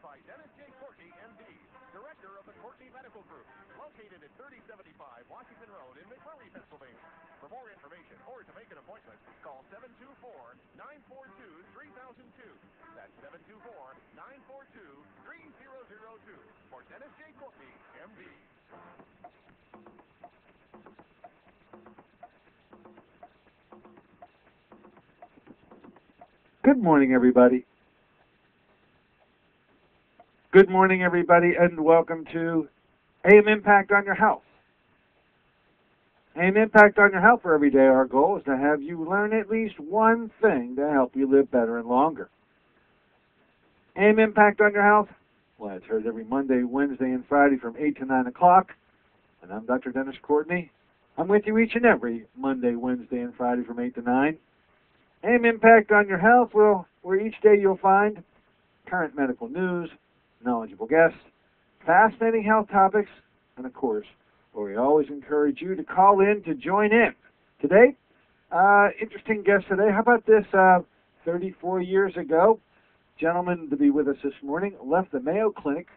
by Dennis J. Courtney, M.D., Director of the Courtney Medical Group, located at 3075 Washington Road in McMurray, Pennsylvania. For more information or to make an appointment, call 724-942-3002. That's 724-942-3002 for Dennis J. Courtney, M.D. Good morning, everybody. Good morning, everybody, and welcome to AM Impact on Your Health. AM Impact on Your Health for every day. Our goal is to have you learn at least one thing to help you live better and longer. AM Impact on Your Health, well, it's heard every Monday, Wednesday, and Friday from 8 to 9 o'clock. And I'm Dr. Dennis Courtney. I'm with you each and every Monday, Wednesday, and Friday from 8 to 9. AM Impact on Your Health, where each day you'll find current medical news, knowledgeable guests, fascinating health topics, and of course, where we always encourage you to call in to join in. Today, interesting guest today. How about this? 34 years ago, gentleman to be with us this morning left the Mayo Clinic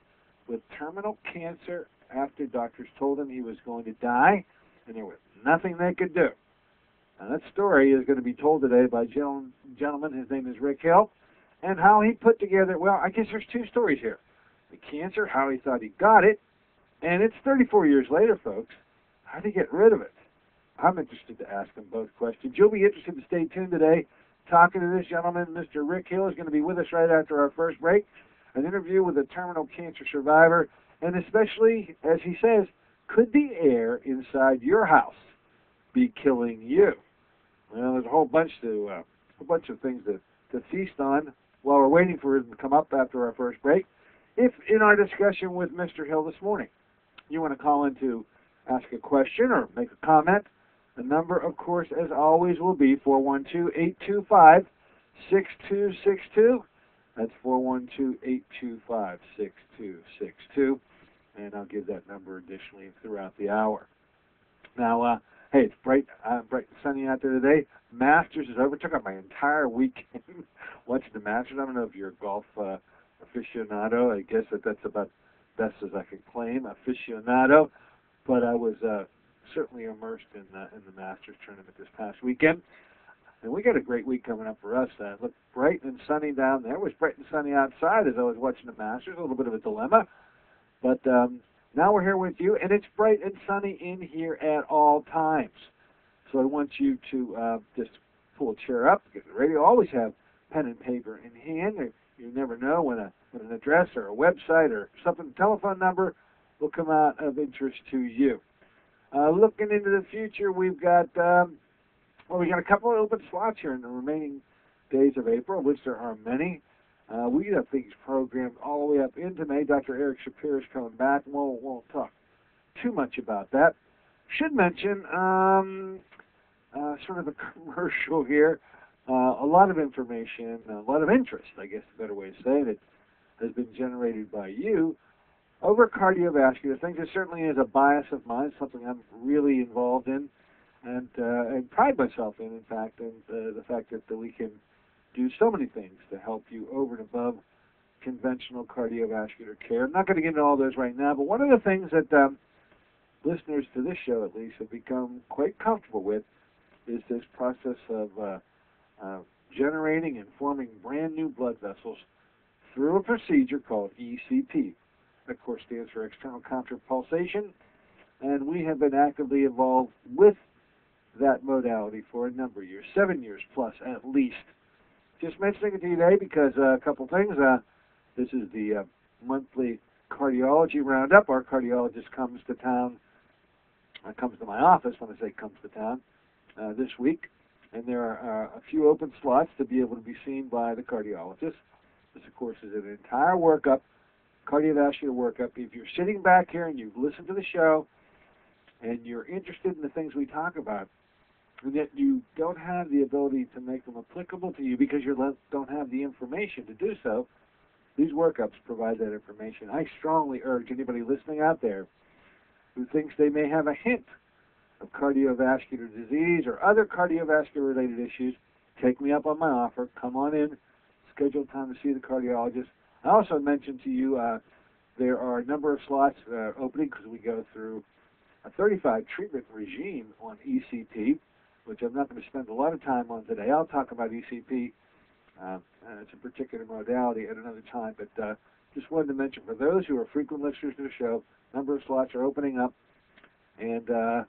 with terminal cancer after doctors told him he was going to die, and there was nothing they could do. Now, that story is going to be told today by a gentleman. His name is Rick Hill, and how he put together, well, I guess there's two stories here. The cancer, how he thought he got it, and it's 34 years later, folks. How did he get rid of it? I'm interested to ask him both questions. You'll be interested to stay tuned today. Talking to this gentleman, Mr. Rick Hill, is going to be with us right after our first break. An interview with a terminal cancer survivor, and especially, as he says, could the air inside your house be killing you? Well, there's a whole bunch of things to feast on while we're waiting for him to come up after our first break. If in our discussion with Mr. Hill this morning, you want to call in to ask a question or make a comment, the number, of course, as always, will be 412-825-6262. That's 412-825-6262. And I'll give that number additionally throughout the hour. Now, hey, it's bright and sunny out there today. Masters is over. Took up my entire weekend watching the Masters. I don't know if you're a golf aficionado. I guess that's about best as I can claim, aficionado. But I was certainly immersed in the Masters tournament this past weekend. And we got a great week coming up for us. It looked bright and sunny down there. It was bright and sunny outside as I was watching the Masters. A little bit of a dilemma. But now we're here with you, and it's bright and sunny in here at all times. So I want you to just pull a chair up, get the radio. Always have pen and paper in hand. You never know when an address or a website or something, telephone number will come out of interest to you. Looking into the future, we've got we got a couple of open slots here in the remaining days of April, which there are many. We have things programmed all the way up into May. Dr. Eric Shapiro is coming back, and we'll talk too much about that. Should mention, sort of a commercial here, a lot of information, a lot of interest, I guess is a better way to say it, has been generated by you over cardiovascular things. It certainly is a bias of mine, something I'm really involved in, and pride myself in fact, and the fact that we can do so many things to help you over and above conventional cardiovascular care. I'm not going to get into all those right now, but one of the things that listeners to this show, at least, have become quite comfortable with is this process of generating and forming brand new blood vessels through a procedure called ECP. That, of course, stands for external contrapulsation, and we have been actively involved with that modality for a number of years, 7 years plus at least. Just mentioning it to you today because a couple things. This is the monthly cardiology roundup. Our cardiologist comes to town, comes to my office when I say comes to town, this week. And there are a few open slots to be able to be seen by the cardiologist. This, of course, is an entire workup, cardiovascular workup. If you're sitting back here and you've listened to the show and you're interested in the things we talk about, and yet you don't have the ability to make them applicable to you because you don't have the information to do so, these workups provide that information. I strongly urge anybody listening out there who thinks they may have a hint of cardiovascular disease or other cardiovascular-related issues, take me up on my offer. Come on in, schedule time to see the cardiologist. I also mentioned to you there are a number of slots opening because we go through a 35 treatment regime on ECP, which I'm not going to spend a lot of time on today. I'll talk about ECP as a particular modality at another time, but just wanted to mention for those who are frequent listeners to the show, a number of slots are opening up, and of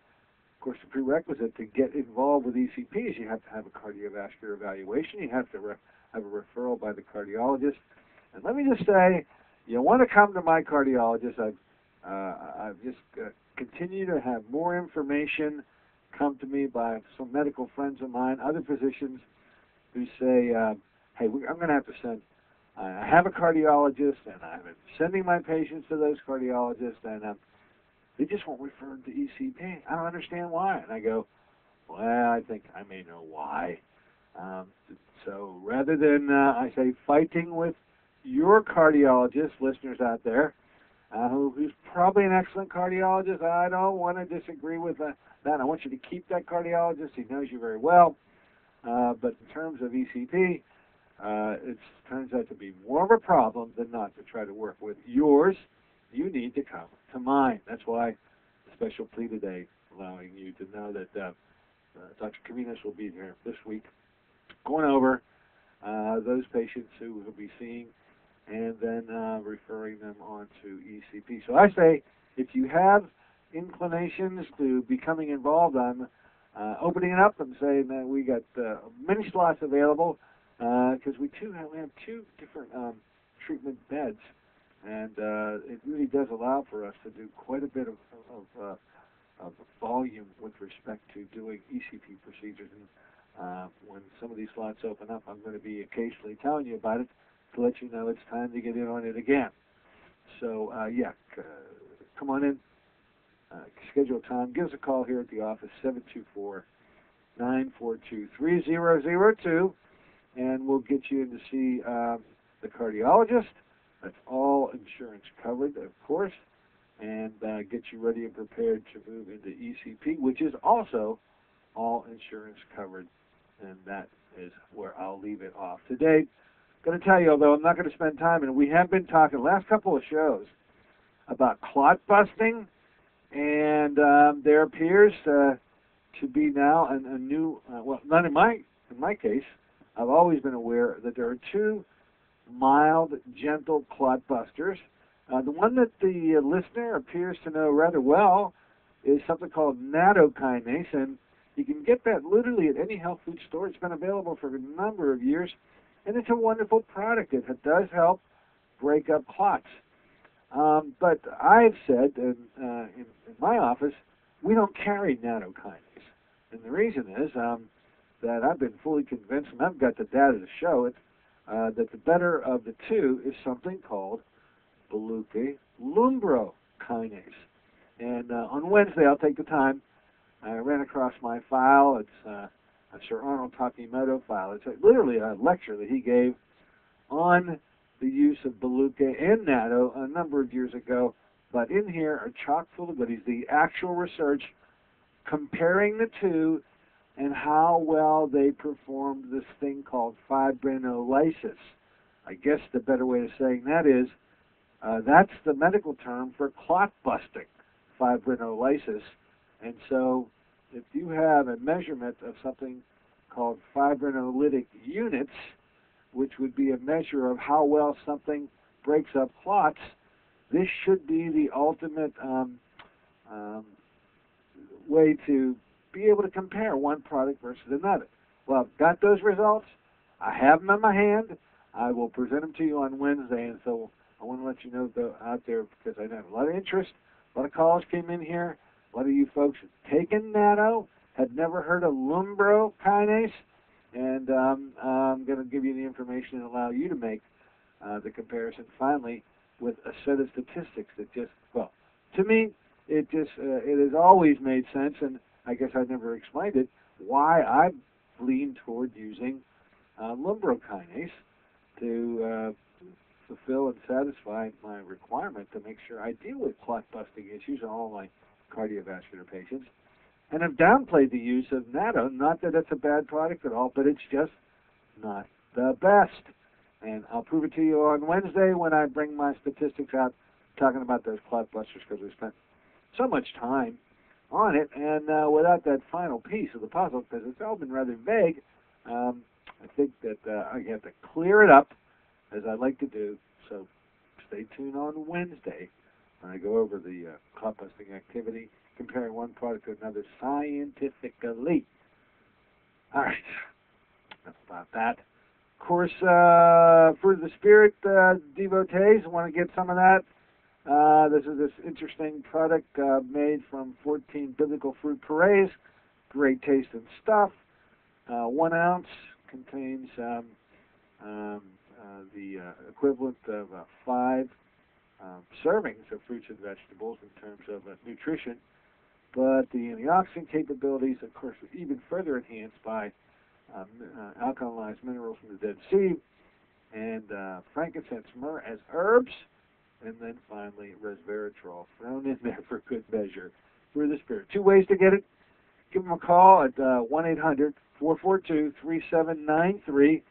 course the prerequisite to get involved with ECP is you have to have a cardiovascular evaluation. You have to have a referral by the cardiologist. And let me just say, you want to come to my cardiologist. I've just continue to have more information come to me by some medical friends of mine, other physicians who say, hey, I'm going to have to send, I have a cardiologist, and I've been sending my patients to those cardiologists, and they just won't refer them to ECP. I don't understand why. And I go, well, I think I may know why. So rather than, I say, fighting with your cardiologist, listeners out there, who's probably an excellent cardiologist, I don't want to disagree with that. I want you to keep that cardiologist. He knows you very well. But in terms of ECP, it turns out to be more of a problem than not to try to work with yours. You need to come to mine. That's why the special plea today, allowing you to know that Dr. Carinas will be here this week, going over those patients who will be seeing and then referring them on to ECP. So I say, if you have inclinations to becoming involved, I'm opening it up and saying that we got many slots available because we have two different treatment beds, and it really does allow for us to do quite a bit of volume with respect to doing ECP procedures. And when some of these slots open up, I'm going to be occasionally telling you about it to let you know it's time to get in on it again. So, yeah, come on in. Schedule time. Give us a call here at the office, 724-942-3002, and we'll get you in to see the cardiologist. That's all insurance covered, of course, and get you ready and prepared to move into ECP, which is also all insurance covered, and that is where I'll leave it off today. Going to tell you, although I'm not going to spend time, and we have been talking the last couple of shows about clot busting, and there appears to be now a new, well, not in my case. I've always been aware that there are two mild, gentle clot busters. The one that the listener appears to know rather well is something called nattokinase, and you can get that literally at any health food store. It's been available for a number of years, and it's a wonderful product. It does help break up clots. But I've said in my office, we don't carry nattokinase. And the reason is that I've been fully convinced, and I've got the data to show it, that the better of the two is something called Buluke-Lumbrokinase. And on Wednesday, I'll take the time. I ran across my file. It's a Sir Arnold Takimoto file. It's literally a lecture that he gave on the use of Buluke and natto a number of years ago. But in here are chock full of goodies, the actual research comparing the two and how well they performed this thing called fibrinolysis. I guess the better way of saying that is, that's the medical term for clot busting, fibrinolysis. And so if you have a measurement of something called fibrinolytic units, which would be a measure of how well something breaks up clots, this should be the ultimate way to be able to compare one product versus another. Well, I've got those results. I have them in my hand. I will present them to you on Wednesday, and so I want to let you know out there, because I have a lot of interest. A lot of calls came in here. A lot of you folks have taken natto, had never heard of lumbrokinase, and I'm going to give you the information and allow you to make the comparison finally with a set of statistics that just, well, to me, it has always made sense, and I guess I've never explained it, why I lean toward using lumbrokinase to fulfill and satisfy my requirement to make sure I deal with clot-busting issues in all my cardiovascular patients, and have downplayed the use of natto. Not that it's a bad product at all, but it's just not the best. And I'll prove it to you on Wednesday when I bring my statistics out talking about those clot busters, because we spent so much time on it, and without that final piece of the puzzle, because it's all been rather vague, I think that I have to clear it up, as I like to do. So stay tuned on Wednesday when I go over the clot busting activity, comparing one product to another scientifically. All right, enough about that. Of course, Fruit of the Spirit devotees want to get some of that. This is this interesting product made from 14 biblical fruit purees. Great tasting stuff. 1 ounce contains the equivalent of 5 servings of fruits and vegetables in terms of nutrition. But the antioxidant capabilities, of course, are even further enhanced by alkalized minerals from the Dead Sea, and frankincense, myrrh as herbs, and then finally resveratrol thrown in there for good measure. Through the Spirit. 2 ways to get it. Give them a call at 1-800-442-3793.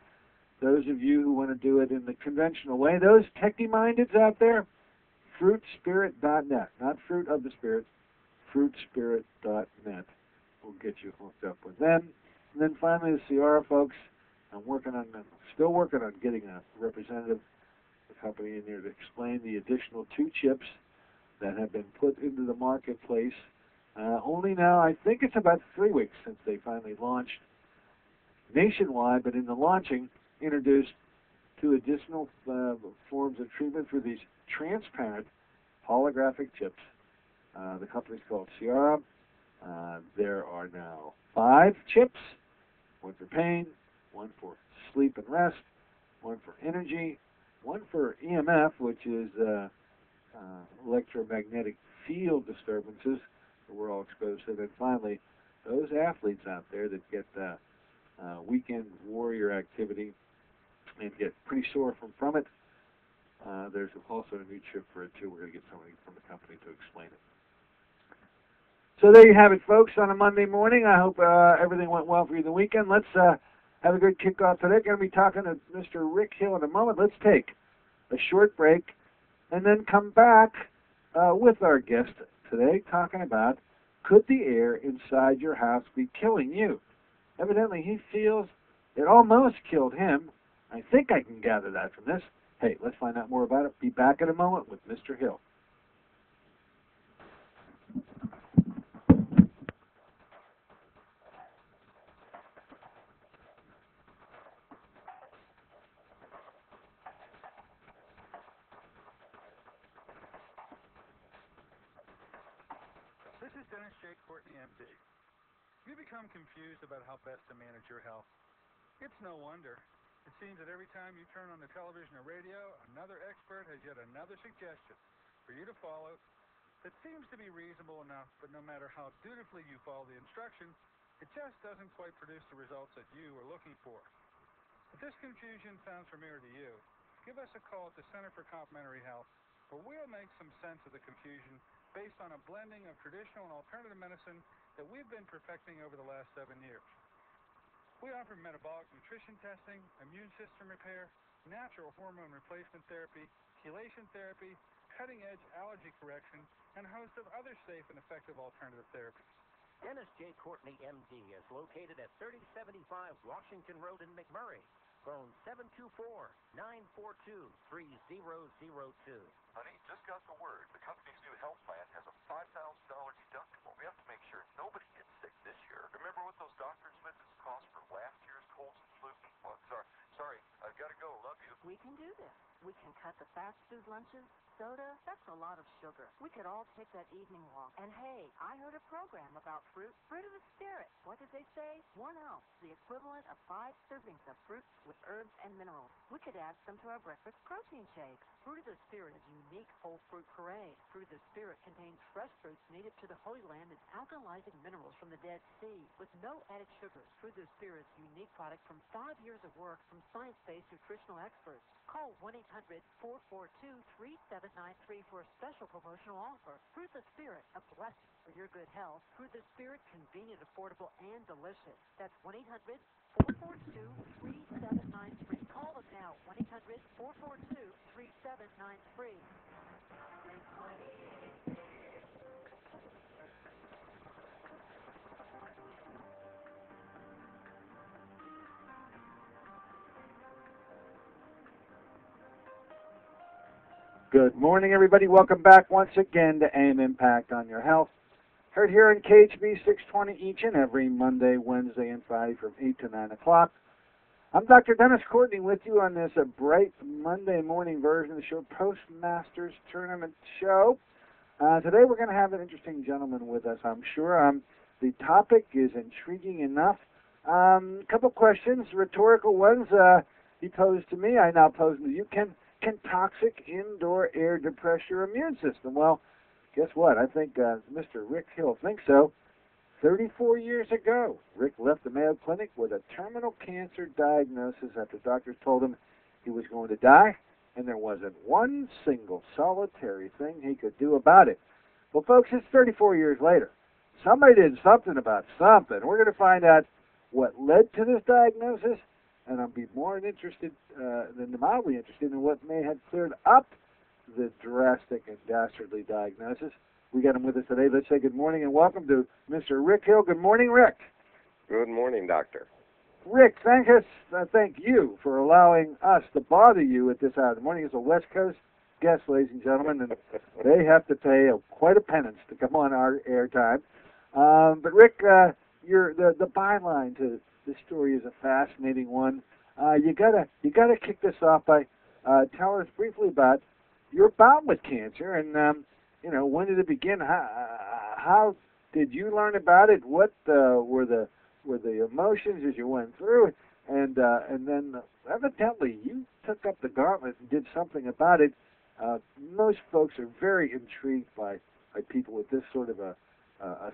Those of you who want to do it in the conventional way, those techie-mindeds out there, fruitspirit.net, not Fruit of the Spirit, fruitspirit.net will get you hooked up with them. And then finally, the Ciara folks, I'm still working on getting a representative of the company in there to explain the additional 2 chips that have been put into the marketplace. Only now, I think it's about 3 weeks since they finally launched nationwide, but in the launching, introduced 2 additional forms of treatment for these transparent holographic chips. The company's called Ciara. There are now 5 chips, 1 for pain, 1 for sleep and rest, 1 for energy, 1 for EMF, which is electromagnetic field disturbances that we're all exposed to. Then finally, those athletes out there that get weekend warrior activity and get pretty sore from it, there's also a new chip for it too. We're going to get somebody from the company to explain it. So there you have it, folks, on a Monday morning. I hope everything went well for you the weekend. Let's have a good kickoff today. Going to be talking to Mr. Rick Hill in a moment. Let's take a short break and then come back with our guest today talking about, could the air inside your house be killing you? Evidently, he feels it almost killed him. I think I can gather that from this. Hey, let's find out more about it. Be back in a moment with Mr. Hill. This is Dennis J. Courtney, MD. You become confused about how best to manage your health. It's no wonder. It seems that every time you turn on the television or radio, another expert has yet another suggestion for you to follow that seems to be reasonable enough, but no matter how dutifully you follow the instructions, it just doesn't quite produce the results that you are looking for. If this confusion sounds familiar to you, give us a call at the Center for Complementary Health, where we'll make some sense of the confusion based on a blending of traditional and alternative medicine that we've been perfecting over the last 7 years. We offer metabolic nutrition testing, immune system repair, natural hormone replacement therapy, chelation therapy, cutting-edge allergy correction, and a host of other safe and effective alternative therapies. Dennis J. Courtney, MD, is located at 3075 Washington Road in McMurray. Phone 724-942-3002. Honey, just got the word. The company's new health plan has a $5,000 deductible. We have to make sure nobody gets sick this year. Remember what those doctor's visits cost for last year's colds and flu? Well, sorry, I've got to go. Love you. We can do this. We can cut the fast food lunches. Soda, that's a lot of sugar. We could all take that evening walk. And hey, I heard a program about fruit of the Spirit. What did they say? 1 ounce, the equivalent of 5 servings of fruit with herbs and minerals. We could add some to our breakfast protein shakes. Fruit of the Spirit is unique whole fruit puree. Fruit of the Spirit contains fresh fruits native to the Holy Land and alkalizing minerals from the Dead Sea with no added sugars. Fruit of the Spirit is a unique product from 5 years of work from science-based nutritional experts. Call 1-800-442-3793 for a special promotional offer. Fruit of the Spirit, a blessing for your good health. Fruit of the Spirit, convenient, affordable, and delicious. That's 442-3793. Call us now, 1-800-442-3793. Good morning, everybody. Welcome back once again to AM Impact on Your Health. Heard here on KHB 620 each and every Monday, Wednesday, and Friday from 8 to 9 o'clock. I'm Dr. Dennis Courtney with you on this bright Monday morning version of the show, Postmasters Tournament Show. Today we're going to have an interesting gentleman with us, I'm sure. The topic is intriguing enough. A couple questions, rhetorical ones he posed to me. I now pose to you. Can toxic indoor air depress your immune system? Well, guess what? I think Mr. Rick Hill thinks so. 34 years ago, Rick left the Mayo Clinic with a terminal cancer diagnosis after doctors told him he was going to die, and there wasn't one single solitary thing he could do about it. Well, folks, it's 34 years later. Somebody did something about something. We're going to find out what led to this diagnosis, and I'll be more interested than mildly interested in what may have cleared up the drastic and dastardly diagnosis. We got him with us today. Let's say good morning and welcome to Mr. Rick Hill. Good morning, Rick. Good morning, Doctor. Rick, thank you for allowing us to bother you at this hour of the morning. It's a West Coast guest, ladies and gentlemen, and they have to pay quite a penance to come on our airtime. But Rick, the byline to this story is a fascinating one. You gotta kick this off by telling us briefly about your bout with cancer, and when did it begin? How did you learn about it? What were the emotions as you went through it? And then evidently you took up the gauntlet and did something about it. Most folks are very intrigued by people with this sort of a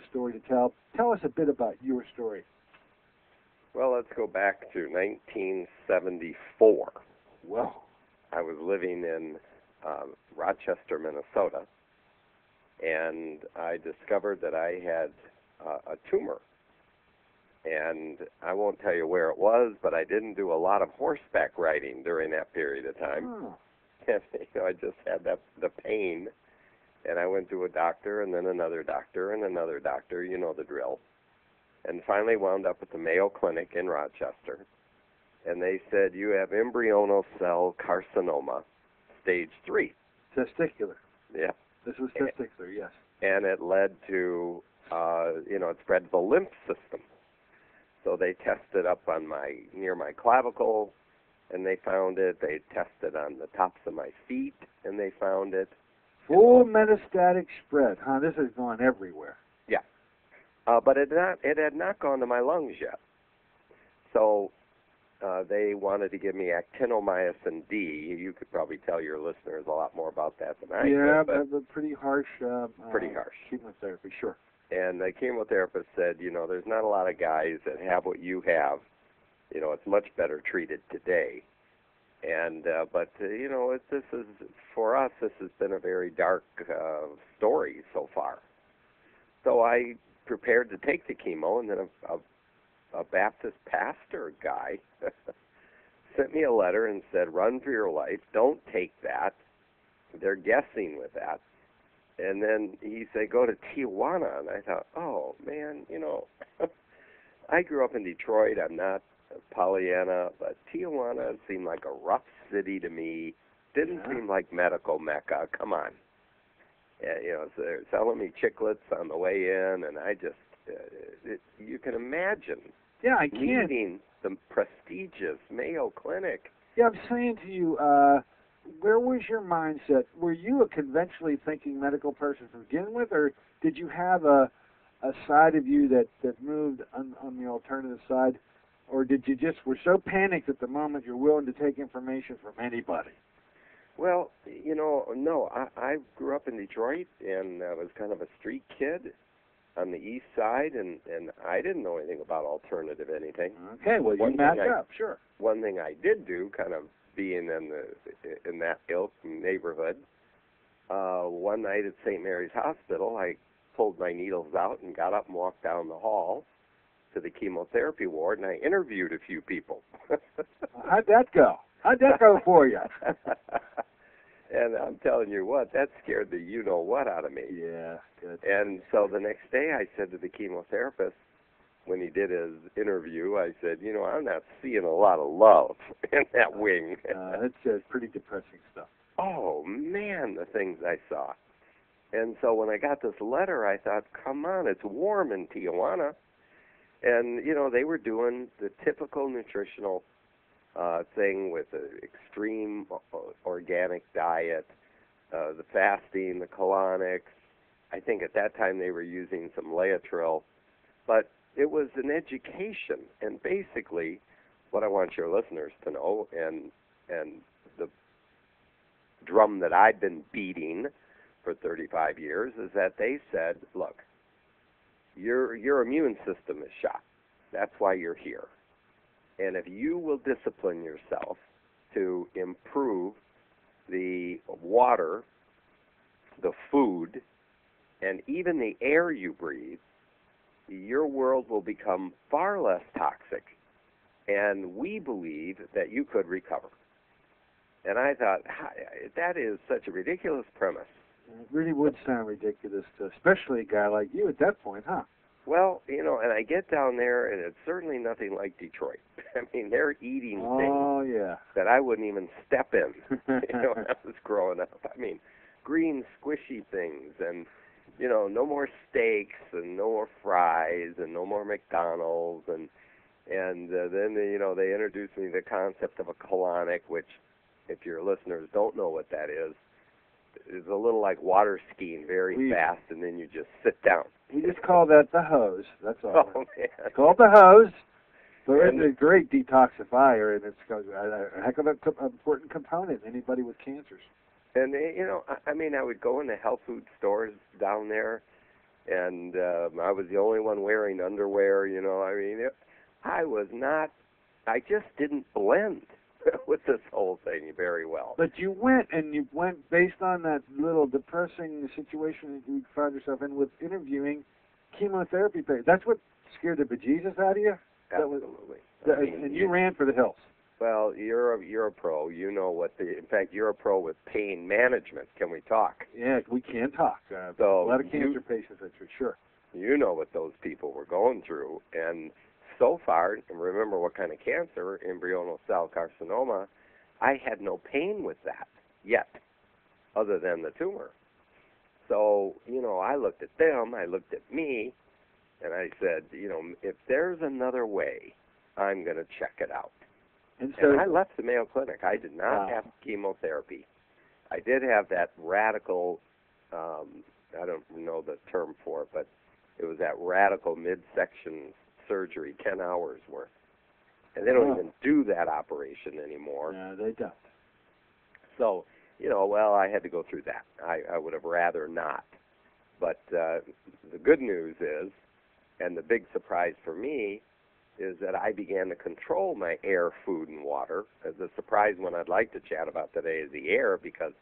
story to tell. Tell us a bit about your story. Well, let's go back to 1974. Well, I was living in Rochester, Minnesota, and I discovered that I had a tumor. And I won't tell you where it was, but I didn't do a lot of horseback riding during that period of time. Oh. And, I just had the pain, and I went to a doctor and then another doctor and another doctor, you know the drill. And finally wound up at the Mayo Clinic in Rochester. And they said, you have embryonal cell carcinoma, stage 3. Testicular. Yeah. This was testicular, yes. And it led to, it spread to the lymph system. So they tested up on near my clavicle, and they found it. They tested on the tops of my feet, and they found it. Full metastatic spread, huh? This has gone everywhere. Yeah. But it had not gone to my lungs yet. So they wanted to give me actinomycin D. You could probably tell your listeners a lot more about that than I could. Yeah, but pretty harsh. Pretty harsh. Chemotherapy, sure. And the chemotherapist said, there's not a lot of guys that have what you have. It's much better treated today. And but this is, for us, this has been a very dark story so far. So I prepared to take the chemo, and then a Baptist pastor guy sent me a letter and said, run for your life, don't take that. They're guessing with that. And then he said, go to Tijuana. And I thought, oh, man, I grew up in Detroit. I'm not Pollyanna, but Tijuana seemed like a rough city to me. Didn't seem like medical Mecca. Come on. So they're selling me chiclets on the way in, and I just, you can imagine leaving the prestigious Mayo Clinic. Yeah, I'm saying to you, where was your mindset? Were you a conventionally thinking medical person to begin with, or did you have a side of you that moved on the alternative side, or did you just were so panicked at the moment you're willing to take information from anybody? Well, no. I grew up in Detroit, and I was kind of a street kid on the east side, and I didn't know anything about alternative anything. Okay, well, you match up, sure. One thing I did do, kind of being in that ilk neighborhood, one night at St. Mary's Hospital, I pulled my needles out and got up and walked down the hall to the chemotherapy ward, and I interviewed a few people. How'd that go? How'd that go for you? And I'm telling you what, that scared the you-know-what out of me. Yeah. Good. And so the next day I said to the chemotherapist, when he did his interview, I said, you know, I'm not seeing a lot of love in that wing. That's pretty depressing stuff. Oh, man, the things I saw. And so when I got this letter, I thought, come on, it's warm in Tijuana. And, you know, they were doing the typical nutritional thing with the extreme organic diet, the fasting, the colonics. I think at that time they were using some Laetrile. But it was an education. And basically, what I want your listeners to know, and the drum that I've been beating for 35 years, is that they said, look, your immune system is shot. That's why you're here. And if you will discipline yourself to improve the water, the food, and even the air you breathe, your world will become far less toxic, and we believe that you could recover. And I thought, that is such a ridiculous premise. It really would sound ridiculous, especially a guy like you at that point, huh? Well, you know, and I get down there, and it's certainly nothing like Detroit. I mean, they're eating things that I wouldn't even step in, you know, when I was growing up. I mean, green, squishy things, and, you know, no more steaks, and no more fries, and no more McDonald's, and then, you know, they introduced me to the concept of a colonic, which, if your listeners don't know what that is a little like water skiing very fast, and then you just sit down. We just call that the hose. That's all. Oh, man. It's called the hose. But it's a great detoxifier, and it's a heck of an important component. Anybody with cancers. And, you know, I mean, I would go into health food stores down there, and I was the only one wearing underwear, you know. I mean, I just didn't blend with this whole thing very well. But you went based on that little depressing situation that you found yourself in with interviewing chemotherapy patients. That's what scared the bejesus out of you? Absolutely. And you ran for the hills. Well, you're a pro. You know in fact, you're a pro with pain management. Can we talk? Yeah, we can talk. So a lot of cancer patients, that's for sure. You know what those people were going through, and so far, and remember what kind of cancer, embryonal cell carcinoma, I had no pain with that yet, other than the tumor. So, you know, I looked at them, I looked at me, and I said, you know, if there's another way, I'm going to check it out. And I left the Mayo Clinic. I did not have chemotherapy. I did have that radical, I don't know the term for it, but it was that radical midsection surgery, 10 hours worth. And they don't even do that operation anymore. No, they don't. So, you know, well, I had to go through that. I would have rather not. But the good news is, and the big surprise for me, is that I began to control my air, food, and water. The surprise one I'd like to chat about today is the air, because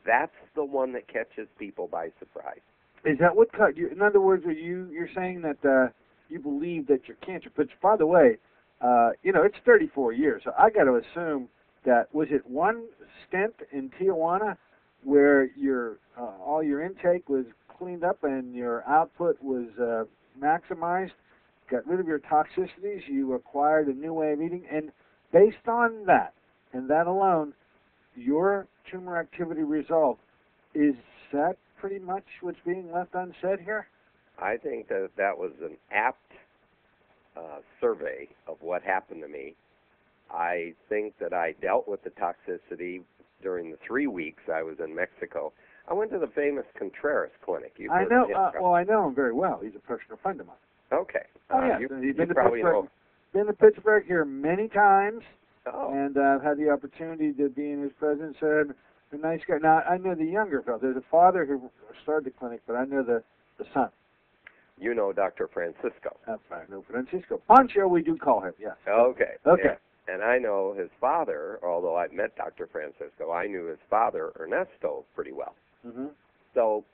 that's the one that catches people by surprise. Is that what cut you? In other words, you're saying that you believe that you're cancer. But by the way, you know, it's 34 years. So I got to assume that, was it one stint in Tijuana where your all your intake was cleaned up and your output was maximized, got rid of your toxicities, you acquired a new way of eating, and based on that, and that alone, your tumor activity result, is that pretty much what's being left unsaid here? I think that was an apt survey of what happened to me. I think that I dealt with the toxicity during the 3 weeks I was in Mexico. I went to the famous Contreras Clinic. I know. Well, I know him very well. He's a personal friend of mine. Okay. Oh, yeah. He's been to Pittsburgh. Been to Pittsburgh here many times, and I've had the opportunity to be in his presence. A nice guy. Now, I know the younger fellow. There's a father who started the clinic, but I know the son. You know Dr. Francisco. That's right. No, Francisco. Pancho, we do call him, yes. Okay. Okay. Yeah. And I know his father, although I'd met Dr. Francisco, I knew his father, Ernesto, pretty well. Mm-hmm. So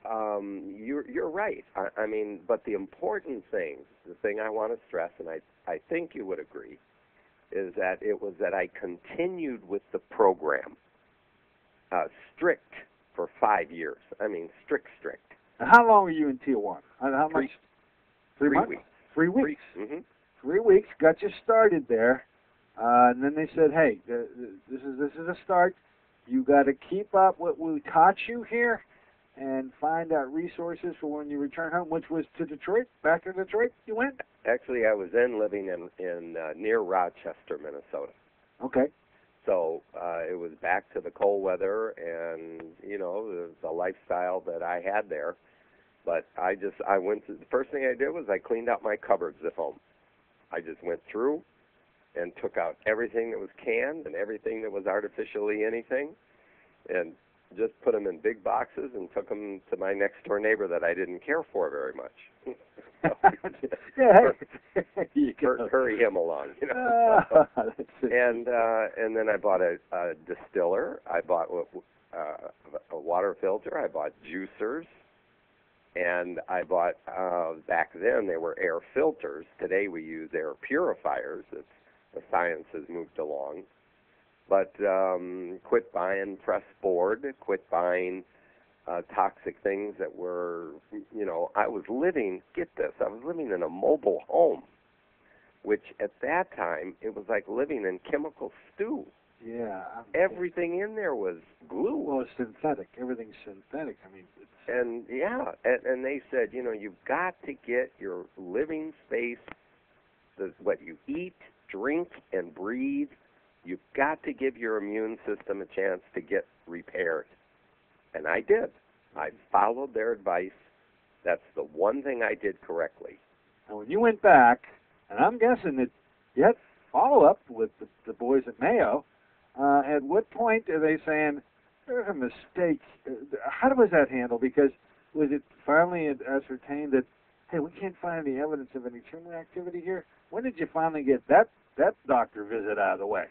you're right. I mean, but the important thing, the thing I want to stress, and I think you would agree, is that it was that I continued with the program, strict for 5 years. I mean, strict. And how long were you in Tijuana? How much? 3 months? weeks. 3 weeks. Mm-hmm. 3 weeks, got you started there, and then they said, hey, this is a start. You got to keep up what we taught you here and find out resources for when you return home, which was to Detroit. Back to Detroit you went? Actually, I was then living in near Rochester, Minnesota. Okay. So it was back to the cold weather and, the lifestyle that I had there. But I went to, the first thing I did was I cleaned out my cupboards at home. I just went through and took out everything that was canned and everything that was artificially anything and just put them in big boxes and took them to my next door neighbor that I didn't care for very much. Hurry him along, and then I bought a distiller. I bought a water filter. I bought juicers, and I bought back then they were air filters. Today we use air purifiers. The science has moved along, but quit buying press board. Quit buying toxic things that were, I was living, get this, I was living in a mobile home, which at that time, it was like living in chemical stew. Yeah. Everything in there was glue. Well, it's synthetic. Everything's synthetic. I mean, and they said, you've got to get your living space, what you eat, drink, and breathe, you've got to give your immune system a chance to get repaired. And I did. I followed their advice. That's the one thing I did correctly. And when you went back, and I'm guessing that you had follow-up with the boys at Mayo, at what point are they saying, there's a mistake? How was that handled? Because was it finally ascertained that, hey, we can't find any evidence of any tumor activity here? When did you finally get that doctor visit out of the way?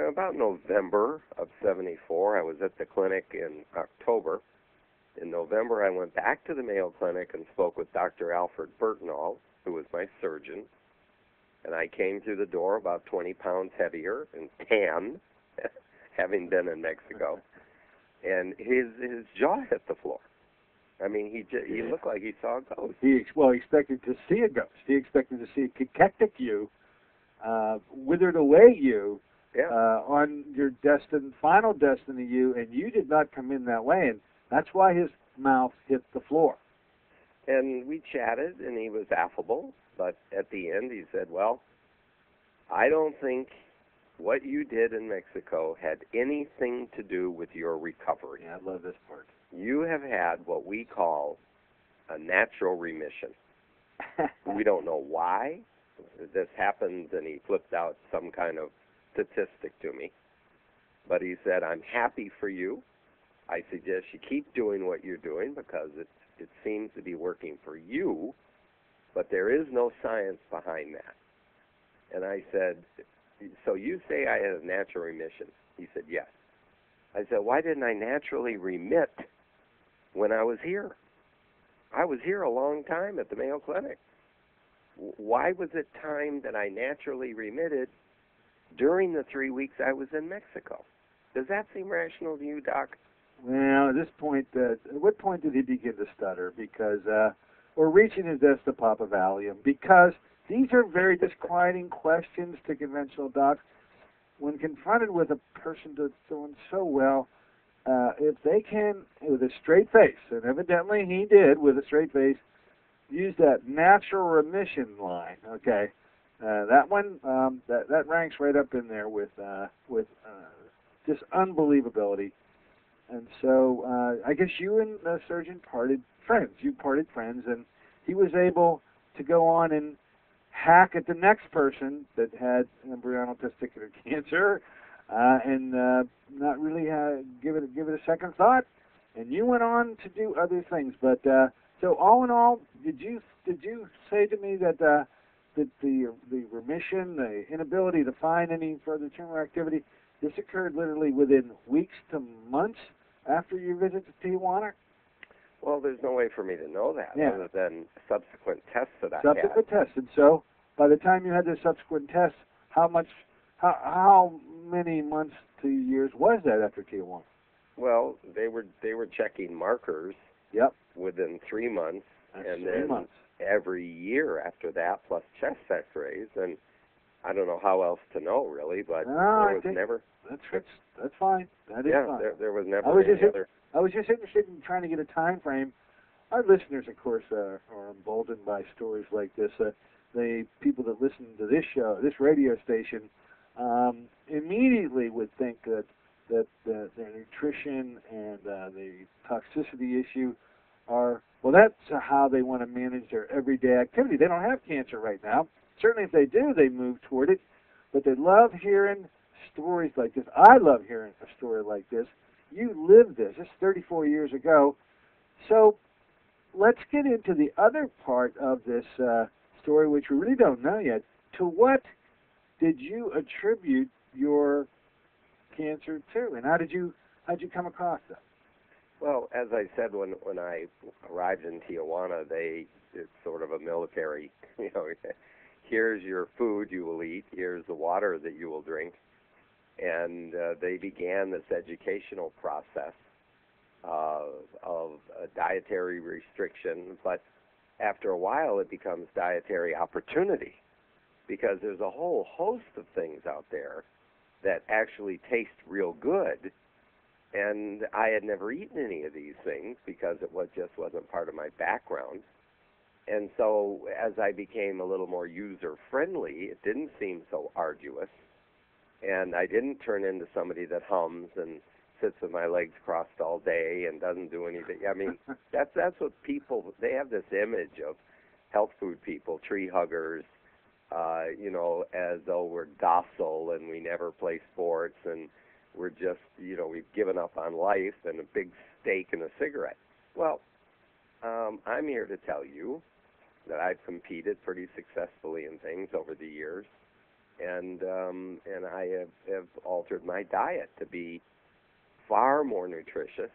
About November of '74, I was at the clinic in October. In November, I went back to the Mayo Clinic and spoke with Dr. Alfred Burtnall, who was my surgeon. And I came through the door about 20 pounds heavier and tan, having been in Mexico. And his jaw hit the floor. I mean, he looked like he saw a ghost. He expected to see a ghost. He expected to see a cachectic you, withered away you, on your final destiny you, and you did not come in that way, and that's why his mouth hit the floor. And we chatted, and he was affable, but at the end he said, well, I don't think what you did in Mexico had anything to do with your recovery. Yeah, I love this part. You have had what we call a natural remission. We don't know why this happens, and he flipped out some kind of statistic to me. But he said, I'm happy for you. I suggest you keep doing what you're doing because it seems to be working for you, but there is no science behind that. And I said, so you say I had a natural remission? He said, yes. I said, why didn't I naturally remit when I was here? I was here a long time at the Mayo Clinic. Why was it time that I naturally remitted during the 3 weeks I was in Mexico? Does that seem rational to you, Doc? Well, at this point, at what point did he begin to stutter? Because, or reaching his desk to pop a Valium? Because these are very disquieting questions to conventional docs. When confronted with a person that's doing so well, if they can, with a straight face, and evidently he did with a straight face, use that natural remission line, okay? That one, that ranks right up in there with just unbelievability. And so I guess you and the surgeon parted friends. You parted friends, and he was able to go on and hack at the next person that had embryonal testicular cancer, and not really give it a second thought. And you went on to do other things. But so all in all, did you say to me that the remission, the inability to find any further tumor activity, this occurred literally within weeks to months after your visit to Tijuana? Well, there's no way for me to know that other than subsequent tests that I had. Subsequent tests. And so, by the time you had the subsequent tests, how many months to years was that after Tijuana? Well, they were checking markers. Yep. Within 3 months, That's and 3 then months. every year after that, plus chest X-rays, and I don't know how else to know really, but there was never. That's fine. That is fine. There was never I was just interested in trying to get a time frame. Our listeners, of course, are emboldened by stories like this. The people that listen to this show, this radio station, immediately would think that their nutrition and the toxicity issue are, well, that's how they want to manage their everyday activity. They don't have cancer right now. Certainly if they do, they move toward it. But they love hearing stories like this. I love hearing a story like this. You lived this. This is 34 years ago. So let's get into the other part of this story, which we really don't know yet. To what did you attribute your cancer to, and how'd you come across that? Well, as I said, when I arrived in Tijuana, it's sort of a military, here's your food you will eat, here's the water that you will drink, and they began this educational process of dietary restriction, but after a while it becomes dietary opportunity, because there's a whole host of things out there that actually taste real good, and I had never eaten any of these things because it just wasn't part of my background. And so as I became a little more user-friendly, it didn't seem so arduous, and I didn't turn into somebody that hums and sits with my legs crossed all day and doesn't do anything. I mean, that's what people, they have this image of health food people, tree huggers, as though we're docile and we never play sports and we're just, we've given up on life and a big steak and a cigarette. Well, I'm here to tell you that I've competed pretty successfully in things over the years, and I have altered my diet to be far more nutritious.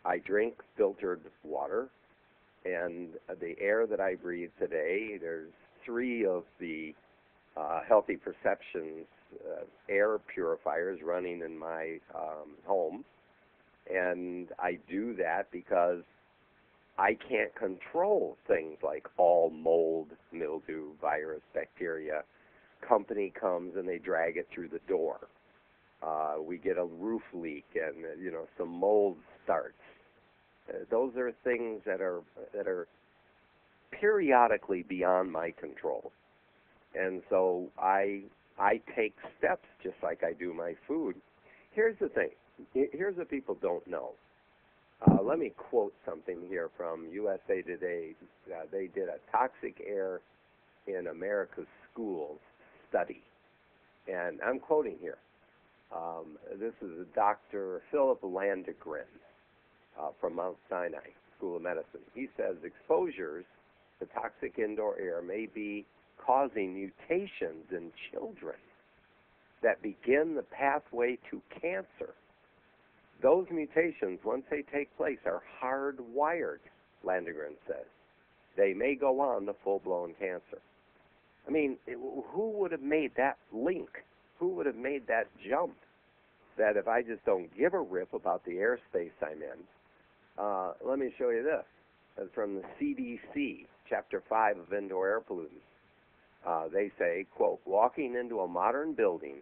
I drink filtered water, and the air that I breathe today, there's 3 of the Healthy Perceptions air purifiers running in my home, and I do that because I can't control things like all mold, mildew, virus, bacteria. Company comes and they drag it through the door. We get a roof leak and some mold starts. Those are things that are periodically beyond my control, and so I take steps just like I do my food. Here's the thing. Here's what people don't know. Let me quote something here from USA Today. They did a toxic air in America's schools study, and I'm quoting here. This is Dr. Philip Landegren from Mount Sinai School of Medicine. He says exposures to toxic indoor air may be causing mutations in children that begin the pathway to cancer. Those mutations, once they take place, are hardwired, Landegren says. They may go on to full-blown cancer. I mean, who would have made that link? Who would have made that jump? That if I just don't give a rip about the airspace I'm in. Let me show you this. It's from the CDC, Chapter 5 of Indoor Air Pollutants. They say, quote, walking into a modern building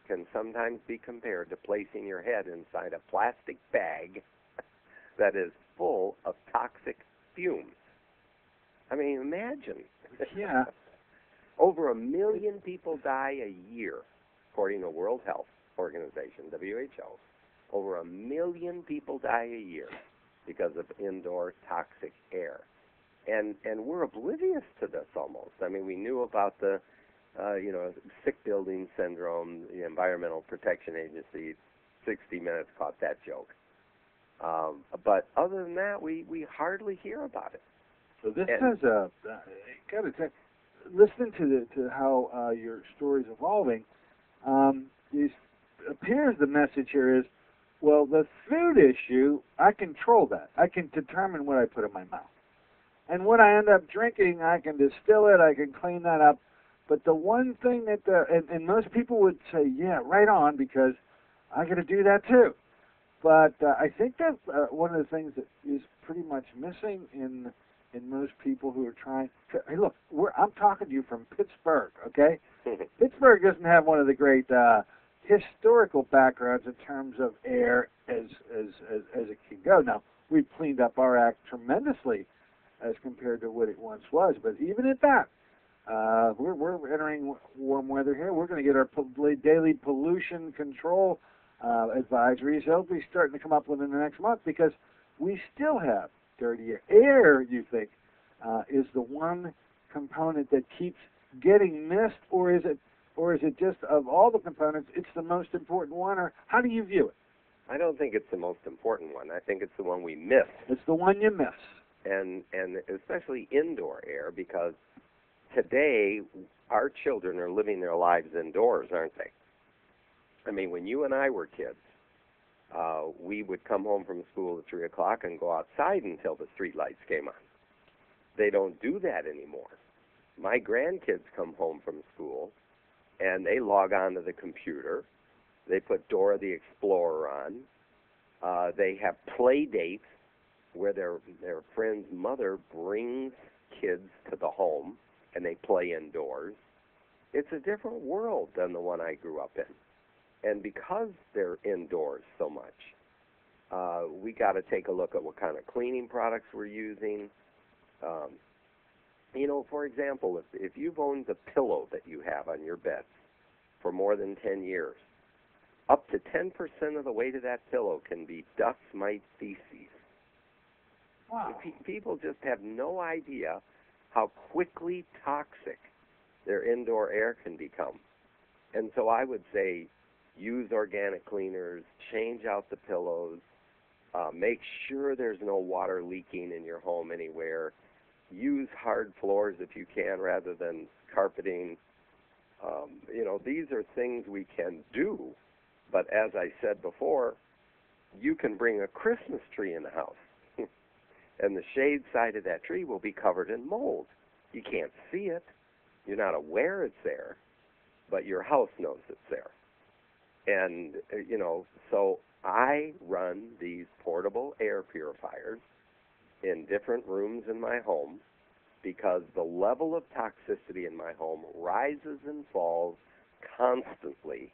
can sometimes be compared to placing your head inside a plastic bag that is full of toxic fumes. I mean, imagine. Yeah. Over 1 million people die a year, according to World Health Organization, WHO. Over 1 million people die a year because of indoor toxic air. And we're oblivious to this almost. I mean, we knew about the sick building syndrome. The Environmental Protection Agency, 60 Minutes caught that joke. But other than that, we hardly hear about it. So this has got to say, listening to how your story's evolving, it appears the message here is Well, the food issue, I control that. I can determine what I put in my mouth. And what I end up drinking, I can distill it, I can clean that up. But the one thing that, and most people would say, yeah, right on, because I got to do that too. But I think that one of the things that is pretty much missing in most people who are trying. Hey, look, I'm talking to you from Pittsburgh, okay? Pittsburgh doesn't have one of the great historical backgrounds in terms of air as it can go. Now, we've cleaned up our act tremendously as compared to what it once was, but even at that, we're entering warm weather here. We're going to get our daily pollution control advisories. They'll be starting to come up within the next month because we still have dirty air. Air, you think, is the one component that keeps getting missed, or is it just of all the components, it's the most important one, or how do you view it? I don't think it's the most important one. I think it's the one we miss. It's the one you miss. And especially indoor air, because today our children are living their lives indoors, aren't they? I mean, when you and I were kids, we would come home from school at 3 o'clock and go outside until the street lights came on. They don't do that anymore. My grandkids come home from school, and they log on to the computer. They put Dora the Explorer on. They have play dates where their friend's mother brings kids to the home, and they play indoors. It's a different world than the one I grew up in. And because they're indoors so much, we got to take a look at what kind of cleaning products we're using. For example, if you've owned the pillow that you have on your bed for more than 10 years, up to 10% of the weight of that pillow can be dust mite feces. Wow. People just have no idea how quickly toxic their indoor air can become. And so I would say use organic cleaners, change out the pillows, make sure there's no water leaking in your home anywhere. Use hard floors if you can rather than carpeting. These are things we can do. But as I said before, you can bring a Christmas tree in the house. And the shade side of that tree will be covered in mold. You can't see it. You're not aware it's there. But your house knows it's there. And, so I run these portable air purifiers in different rooms in my home because the level of toxicity in my home rises and falls constantly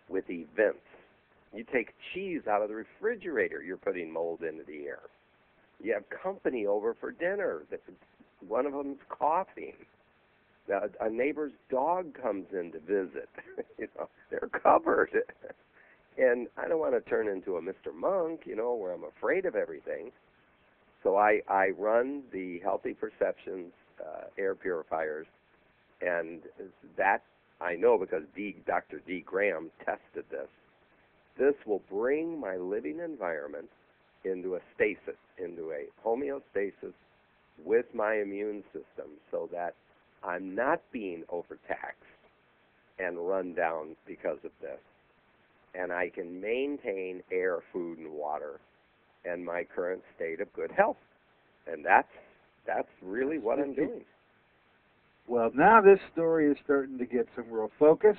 with events. You take cheese out of the refrigerator, you're putting mold into the air. You have company over for dinner. One of them's coughing. A neighbor's dog comes in to visit. They're covered. And I don't want to turn into a Mr. Monk, where I'm afraid of everything. So I run the Healthy Perceptions air purifiers, and that I know because Dr. D. Graham tested this. This will bring my living environment into a stasis, into a homeostasis with my immune system so that I'm not being overtaxed and run down because of this. And I can maintain air, food, and water and my current state of good health. And that's really what I'm doing. Well, now this story is starting to get some real focus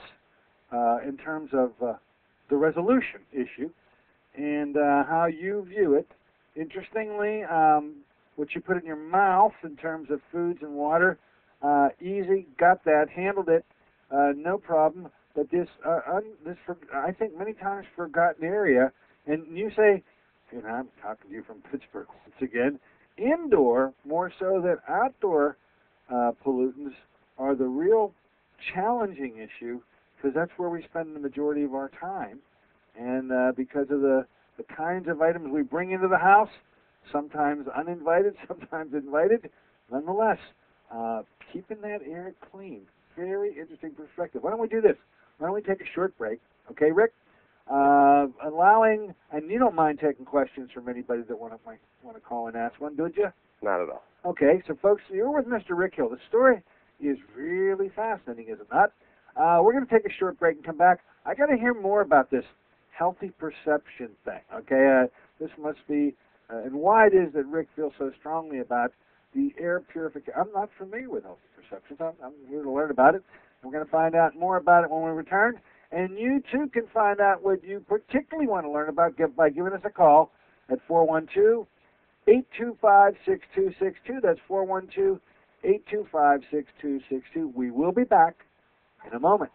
in terms of the resolution issue and how you view it. Interestingly, what you put in your mouth in terms of foods and water, easy, got that, handled it, no problem. But this I think many times forgotten area, and you say, I'm talking to you from Pittsburgh once again, indoor more so than outdoor pollutants are the real challenging issue because that's where we spend the majority of our time. And because of the kinds of items we bring into the house, sometimes uninvited, sometimes invited, nonetheless, keeping that air clean. Very interesting perspective. Why don't we do this? Why don't we take a short break? Okay, Rick? Allowing, and you don't mind taking questions from anybody that want to call and ask one, would you? Not at all. Okay, so folks, you're with Mr. Rick Hill. The story is really fascinating, is it not? We're going to take a short break and come back. I got to hear more about this healthy perception thing. Okay, this must be, and why it is that Rick feels so strongly about the air purification. I'm not familiar with healthy perceptions. I'm here to learn about it. We're going to find out more about it when we return. And you, too, can find out what you particularly want to learn about by giving us a call at 412-825-6262. That's 412-825-6262. We will be back in a moment.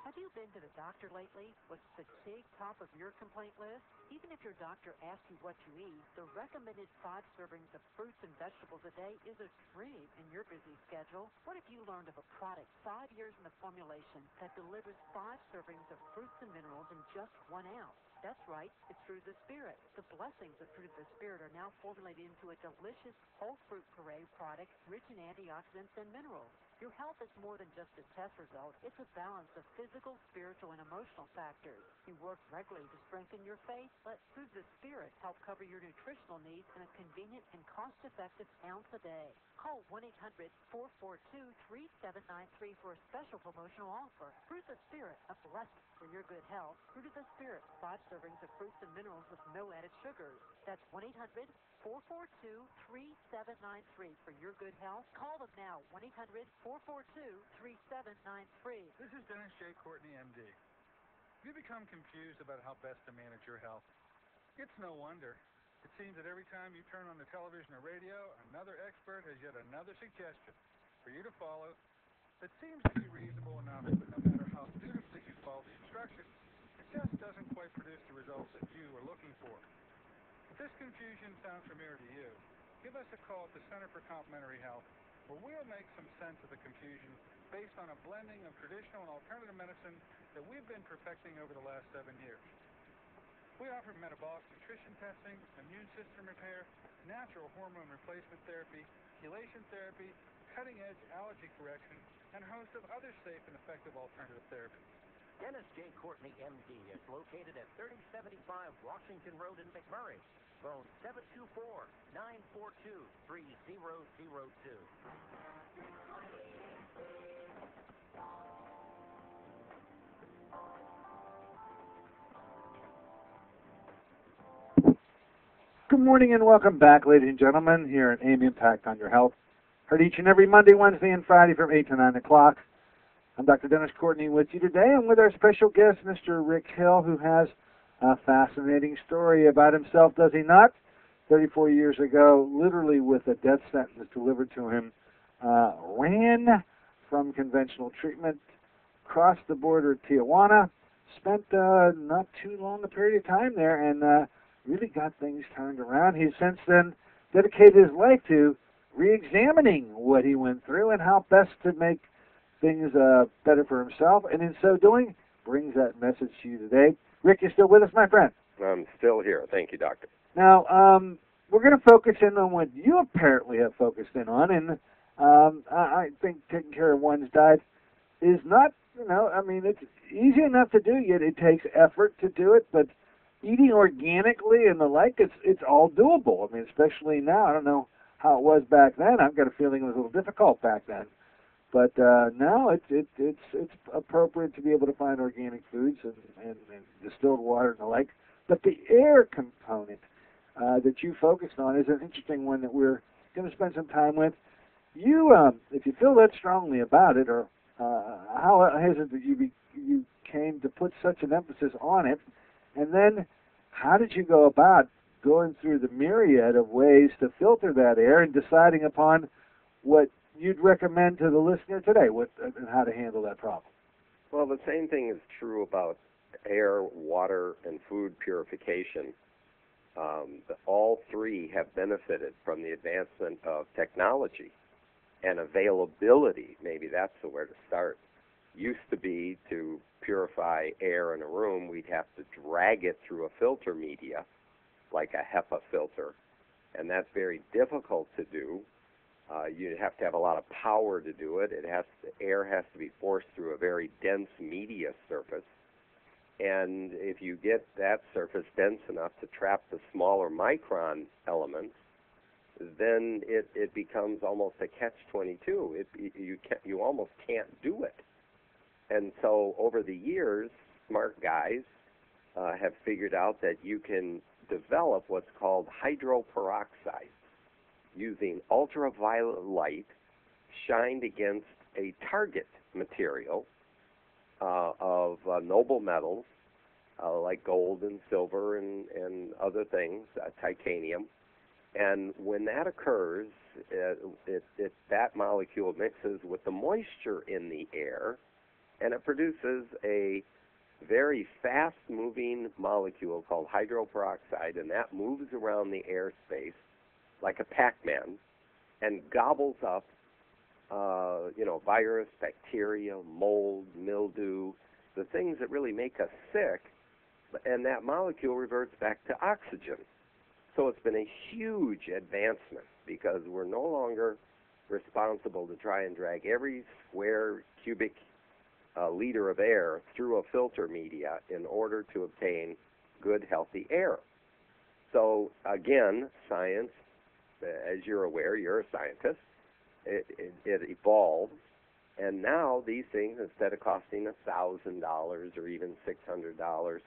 Have you been to the doctor lately? Was fatigue top of your complaint list? Even if your doctor asks you what you eat, the recommended 5 servings of fruits and vegetables a day is a dream in your busy schedule. What if you learned of a product 5 years in the formulation that delivers 5 servings of fruits and minerals in just 1 ounce? That's right, it's Fruit of the Spirit. The blessings of Fruit of the Spirit are now formulated into a delicious whole fruit puree product rich in antioxidants and minerals. Your health is more than just a test result. It's a balance of physical, spiritual, and emotional factors. You work regularly to strengthen your faith. Let Fruit of the Spirit help cover your nutritional needs in a convenient and cost-effective ounce a day. Call 1-800-442-3793 for a special promotional offer. Fruit of the Spirit, a blessing for your good health. Fruit of the Spirit, 5 servings of fruits and minerals with no added sugars. That's 1-800-442-3793 for your good health. Call them now, 1-800-442-3793. This is Dennis J. Courtney, MD. Have you become confused about how best to manage your health? It's no wonder. It seems that every time you turn on the television or radio, another expert has yet another suggestion for you to follow that seems to be reasonable enough, but no matter how dutifully you follow the instructions, it just doesn't quite produce the results that you are looking for. If this confusion sounds familiar to you, give us a call at the Center for Complementary Health, where we'll make some sense of the confusion based on a blending of traditional and alternative medicine that we've been perfecting over the last 7 years. We offer metabolic nutrition testing, immune system repair, natural hormone replacement therapy, chelation therapy, cutting-edge allergy correction, and a host of other safe and effective alternative therapies. Dennis J. Courtney, MD, is located at 3075 Washington Road in McMurray. Phone 724-942-3002. Good morning and welcome back, ladies and gentlemen, here at AIM Impact on Your Health. Heard each and every Monday, Wednesday, and Friday from 8 to 9 o'clock. I'm Dr. Dennis Courtney with you today, and with our special guest, Mr. Rick Hill, who has a fascinating story about himself, does he not? 34 years ago, literally with a death sentence delivered to him, ran from conventional treatment, crossed the border at Tijuana, spent not too long a period of time there, and really got things turned around. He's since then dedicated his life to re-examining what he went through and how best to make things better for himself, and in so doing, brings that message to you today. Rick, you still with us, my friend? I'm still here. Thank you, Doctor. Now, we're going to focus in on what you apparently have focused in on, and I think taking care of one's diet is not, it's easy enough to do, yet it takes effort to do it, but eating organically and the like, it's all doable. I mean, especially now. I don't know how it was back then. I've got a feeling it was a little difficult back then. But now it's appropriate to be able to find organic foods and distilled water and the like. But the air component that you focused on is an interesting one that we're going to spend some time with. You, if you feel that strongly about it, or how is it that you came to put such an emphasis on it, and then how did you go about going through the myriad of ways to filter that air and deciding upon what you'd recommend to the listener today, and how to handle that problem? Well, the same thing is true about air, water, and food purification. All three have benefited from the advancement of technology and availability. Maybe that's the where to start. Used to be to purify air in a room, we'd have to drag it through a filter media, like a HEPA filter, and that's very difficult to do. You'd have to have a lot of power to do it. Air has to be forced through a very dense media surface, And if you get that surface dense enough to trap the smaller micron elements, then it becomes almost a catch-22. You almost can't do it. And so over the years, smart guys have figured out that you can develop what's called hydroperoxide using ultraviolet light shined against a target material of noble metals like gold and silver and other things, titanium. And when that occurs, that molecule mixes with the moisture in the air, and it produces a very fast-moving molecule called hydroperoxide, and that moves around the airspace like a Pac-Man and gobbles up, virus, bacteria, mold, mildew, the things that really make us sick, and that molecule reverts back to oxygen. So it's been a huge advancement because we're no longer responsible to try and drag every square cubic liter of air through a filter media in order to obtain good, healthy air. So again, science, as you're aware, you're a scientist, it evolves, and now these things, instead of costing $1,000 or even $600,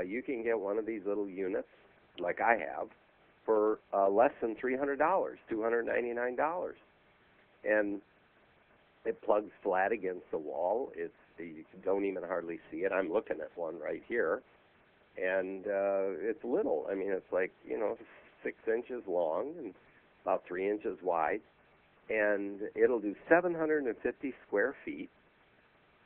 you can get one of these little units, like I have, for less than $300, $299. And it plugs flat against the wall. You don't even hardly see it. I'm looking at one right here. And it's little. I mean, it's like, 6 inches long and about 3 inches wide. And it'll do 750 square feet.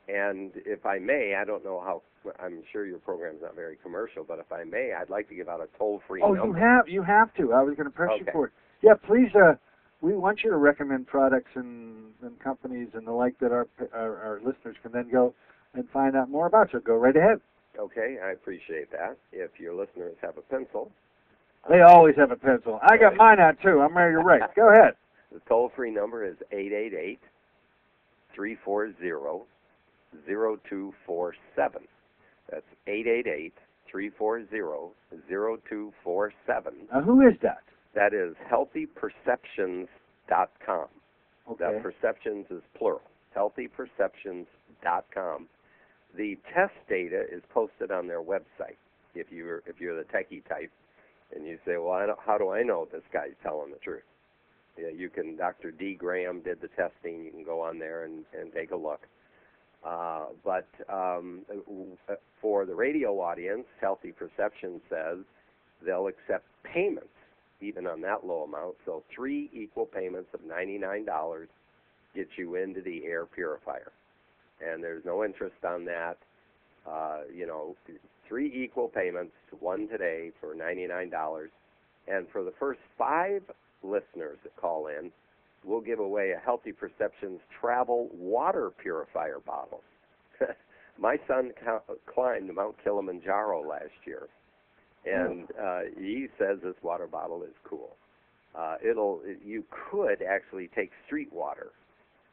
And if I may, I don't know how, I'm sure your program's not very commercial, but if I may, I'd like to give out a toll-free number. Oh, you have to. I was going to press you for it. Yeah, please, we want you to recommend products and companies and the like that our listeners can then go and find out more about. So go right ahead. Okay, I appreciate that. If your listeners have a pencil. They always have a pencil. I got mine out, too. I'm ready to write. Go ahead. The toll-free number is 888-340-0247. That's 888-340-0247. Who is that? That is healthyperceptions.com. Okay. That perceptions is plural. healthyperceptions.com. The test data is posted on their website. If you're the techie type, and you say, well, how do I know this guy's telling the truth? Yeah, you can. Dr. D. Graham did the testing. You can go on there and take a look. But for the radio audience, Healthy Perception says they'll accept payments even on that low amount. So 3 equal payments of $99 get you into the air purifier. And there's no interest on that. 3 equal payments, one today for $99. And for the first 5 listeners that call in, we'll give away a Healthy Perceptions travel water purifier bottle. My son climbed Mount Kilimanjaro last year, and he says this water bottle is cool. You could actually take street water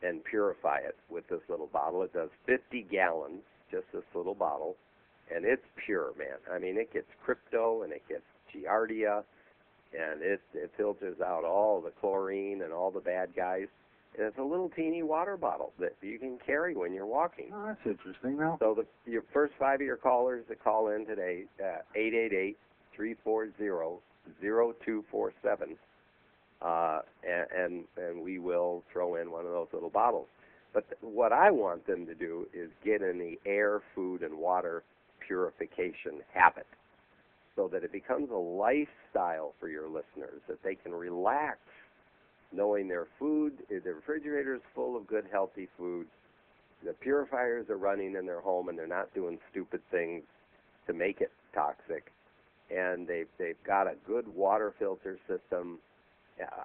and purify it with this little bottle. It does 50 gallons, just this little bottle, and it's pure, man. I mean, it gets crypto and it gets giardia, and it filters out all the chlorine and all the bad guys. And it's a little teeny water bottle that you can carry when you're walking. Oh, that's interesting, now. So your first 5 of your callers that call in today, 888-340-0247, and we will throw in one of those little bottles. But what I want them to do is get in the air, food, and water purification habit, so that it becomes a lifestyle for your listeners, that they can relax knowing their food, their refrigerator is full of good, healthy food, the purifiers are running in their home, and they're not doing stupid things to make it toxic, and they've got a good water filter system.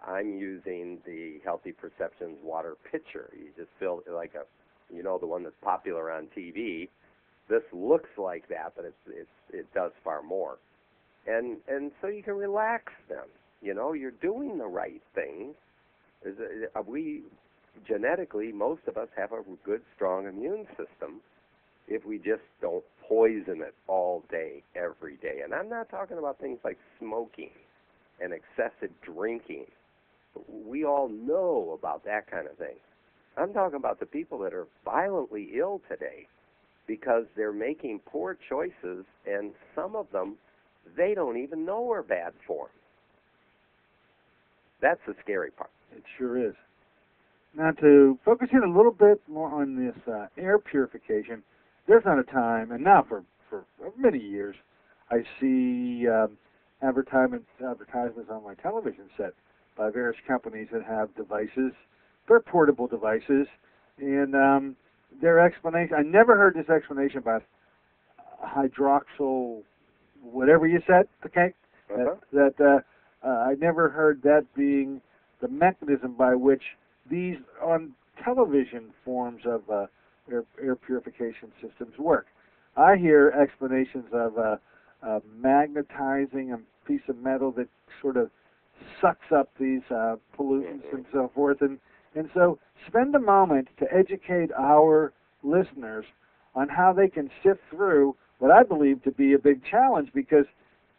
I'm using the Healthy Perceptions water pitcher. You just fill it like the one that's popular on TV. This looks like that, but it does far more. And so you can relax them. You're doing the right thing. We genetically, most of us have a good, strong immune system if we just don't poison it all day, every day. And I'm not talking about things like smoking and excessive drinking. We all know about that kind of thing. I'm talking about the people that are violently ill today because they're making poor choices, and some of them, they don't even know are bad for them. That's the scary part. It sure is. Now, to focus in a little bit more on this air purification, there's not a time, and now for many years, I see advertisements on my television set by various companies that have devices. They're portable devices, and their explanation, I never heard this explanation about hydroxyl, whatever you said, okay? I never heard that being the mechanism by which these on television forms of air purification systems work. I hear explanations of magnetizing a piece of metal that sort of sucks up these pollutants and so forth. And so spend a moment to educate our listeners on how they can sift through what I believe to be a big challenge, because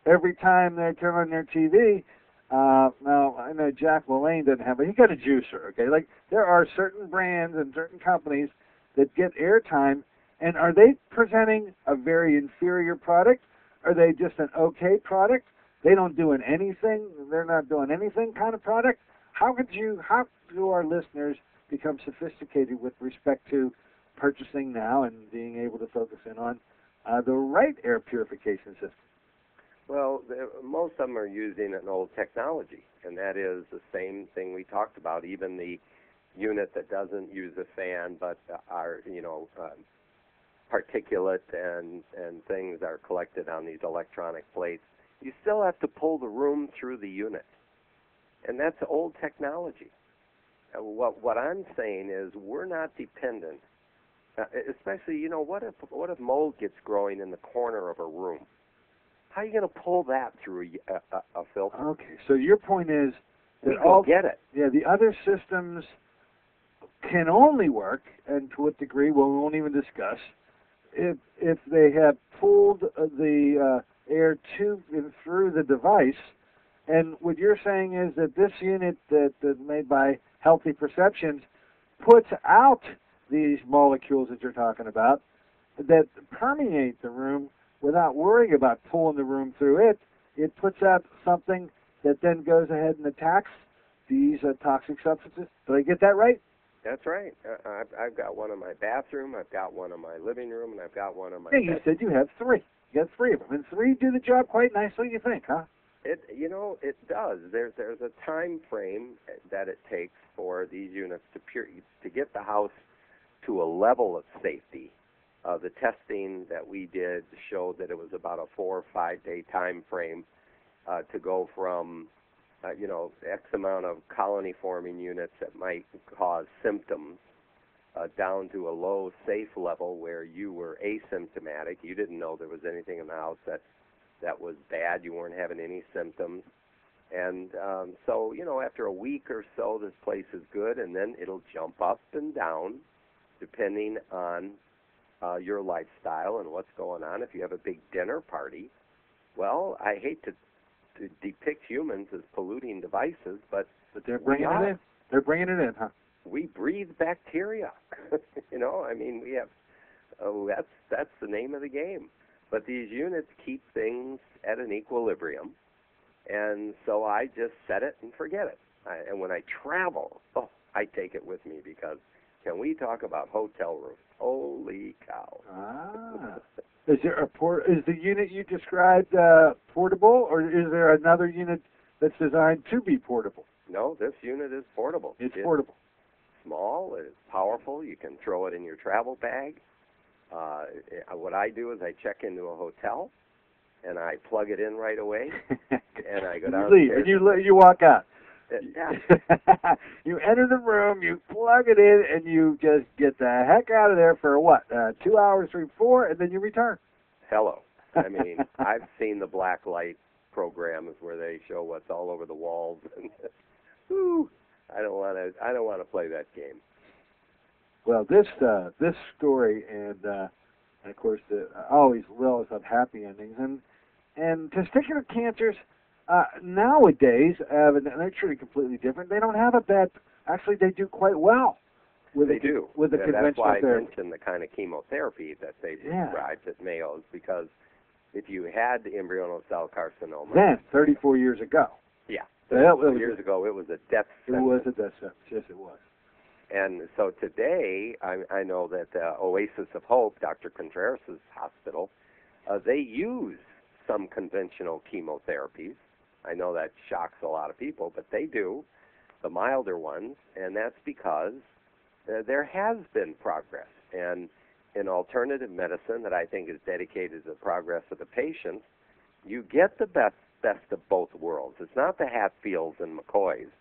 every time they turn on their TV, now I know Jack LaLanne doesn't have it. He got a juicer, okay? Like, there are certain brands and certain companies that get airtime, and are they presenting a very inferior product? Are they just an okay product? They don't do anything. They're not doing anything kind of product. How do our listeners become sophisticated with respect to purchasing now and being able to focus in on the right air purification system? Well, most of them are using an old technology, and that is the same thing we talked about. Even the unit that doesn't use a fan, but are particulate and things are collected on these electronic plates. You still have to pull the room through the unit, and that's old technology. What I'm saying is we're not dependent, especially, what if mold gets growing in the corner of a room? How are you going to pull that through a filter? Okay, so your point is that get it. Yeah, the other systems can only work, and to what degree, well, we won't even discuss, if they have pulled the air to and through the device. And what you're saying is that this unit that's made by Healthy Perceptions puts out these molecules that you're talking about that permeate the room without worrying about pulling the room through it. It puts out something that then goes ahead and attacks these toxic substances. Did I get that right? That's right. I've got one in my bathroom, I've got one in my living room, and I've got one in my You said you have three. You got three of them. And three do the job quite nicely, you think, huh? It does. There's a time frame that it takes for these units to get the house to a level of safety. The testing that we did showed that it was about a 4 or 5 day time frame to go from X amount of colony forming units that might cause symptoms down to a low safe level where you were asymptomatic. You didn't know there was anything in the house that was bad. You weren't having any symptoms. And so, after a week or so, this place is good, and then it'll jump up and down depending on your lifestyle and what's going on. If you have a big dinner party, well, I hate to depict humans as polluting devices, but they're bringing it in. They're bringing it in, huh? We breathe bacteria. We have. That's the name of the game. But these units keep things at an equilibrium, and so I just set it and forget it. And when I travel, I take it with me, because can we talk about hotel rooms? Holy cow! Is there is the unit you described portable, or is there another unit that's designed to be portable? No, this unit is portable. It's portable. Small. It's powerful. You can throw it in your travel bag. What I do is I check into a hotel, and I plug it in right away, and I go downstairs. You leave, and you walk out. Yeah. You enter the room, you plug it in, and you just get the heck out of there for what? 2 hours, 3, 4, and then you return. Hello. I've seen the black light programs where they show what's all over the walls, and I don't want to play that game. Well, this story and And of course, I always have happy endings. And testicular cancers nowadays, they're treated completely different. They don't have a bad. Actually, they do quite well. With the conventional that's why therapy. I mentioned the kind of chemotherapy that they prescribed at Mayo's, because if you had embryonal cell carcinoma, then 34 years ago, 34 years ago, it was a death sentence. It was a death sentence. Yes, it was. And so today, I know that Oasis of Hope, Dr. Contreras' hospital, they use some conventional chemotherapies. I know that shocks a lot of people, but they do, the milder ones, and that's because there has been progress. And in alternative medicine that I think is dedicated to the progress of the patient, you get the best of both worlds. It's not the Hatfields and McCoys.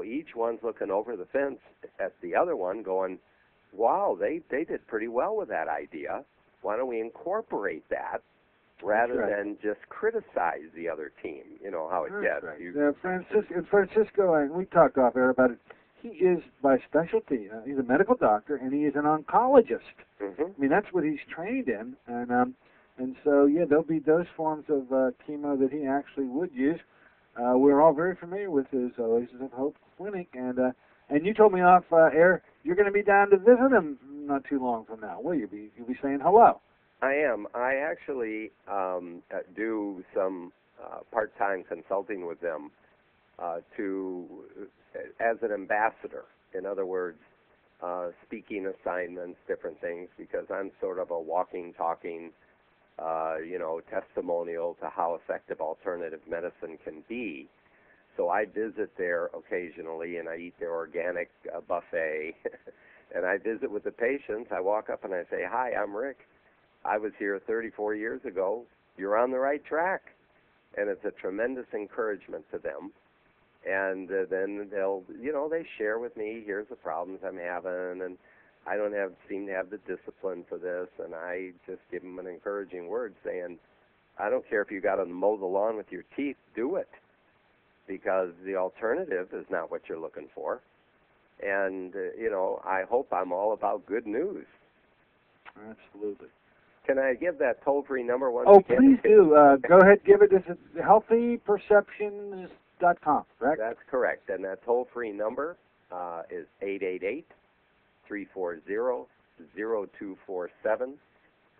Each one's looking over the fence at the other one going, wow, they did pretty well with that idea. Why don't we incorporate that rather than just criticize the other team? You know how it gets. Right. Francisco, and we talked off air about it, he is by specialty. He's a medical doctor, and he is an oncologist. Mm-hmm. I mean, that's what he's trained in. And so, there'll be those forms of chemo that he actually would use. We're all very familiar with his Oasis of Hope clinic, and you told me off air you're going to be down to visit him not too long from now. Will you be? You'll be saying hello. I am. I actually do some part-time consulting with them as an ambassador. In other words, speaking assignments, different things, because I'm sort of a walking, talking, testimonial to how effective alternative medicine can be. So I visit there occasionally, and I eat their organic buffet, and I visit with the patients. I walk up and I say, hi, I'm Rick. I was here 34 years ago. You're on the right track. And it's a tremendous encouragement to them. And then they share with me, here's the problems I'm having, and I don't seem to have the discipline for this, and I just give them an encouraging word saying, I don't care if you got to mow the lawn with your teeth, do it, because the alternative is not what you're looking for. And, I hope I'm all about good news. Absolutely. Can I give that toll-free number once again? Oh, please do. Go ahead, give it. This is healthyperceptions.com, correct? That's correct. And that toll-free number is 888-340-0247.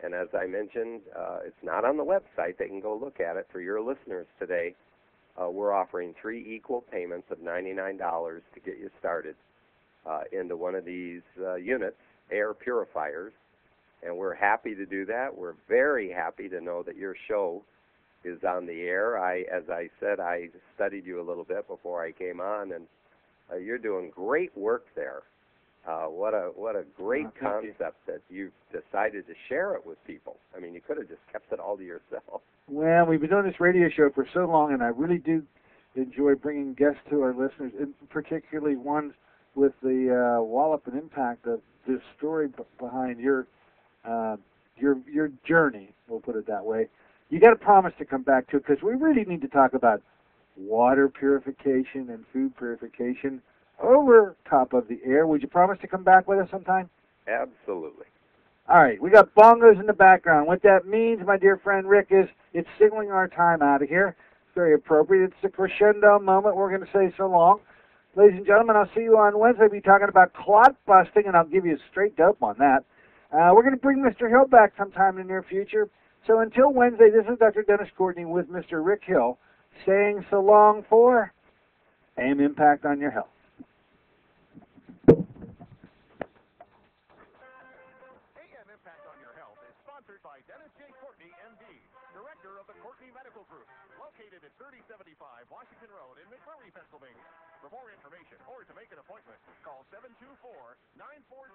And as I mentioned, it's not on the website. They can go look at it. For your listeners today, we're offering 3 equal payments of $99 to get you started into one of these units, air purifiers. And we're happy to do that. We're very happy to know that your show is on the air. As I said, I studied you a little bit before I came on, and you're doing great work there. What a great concept that you've decided to share it with people. I mean, you could have just kept it all to yourself. Well, we've been doing this radio show for so long, and I really do enjoy bringing guests to our listeners, and particularly ones with the wallop and impact of this story behind your journey. We'll put it that way. You got to promise to come back to it, because we really need to talk about water purification and food purification over top of the air. Would you promise to come back with us sometime? Absolutely. All right, we got bongos in the background. What that means, my dear friend Rick, is it's signaling our time out of here. It's very appropriate. It's the crescendo moment. We're going to say so long. Ladies and gentlemen, I'll see you on Wednesday. We'll be talking about clot busting, and I'll give you a straight dope on that. We're going to bring Mr. Hill back sometime in the near future. So until Wednesday, this is Dr. Dennis Courtney with Mr. Rick Hill saying so long for AM Impact on Your Health. AM Impact on Your Health is sponsored by Dennis J. Courtney, M.D., Director of the Courtney Medical Group, located at 3075 Washington Road in McMurray, Pennsylvania. For more information or to make an appointment, call 724-940.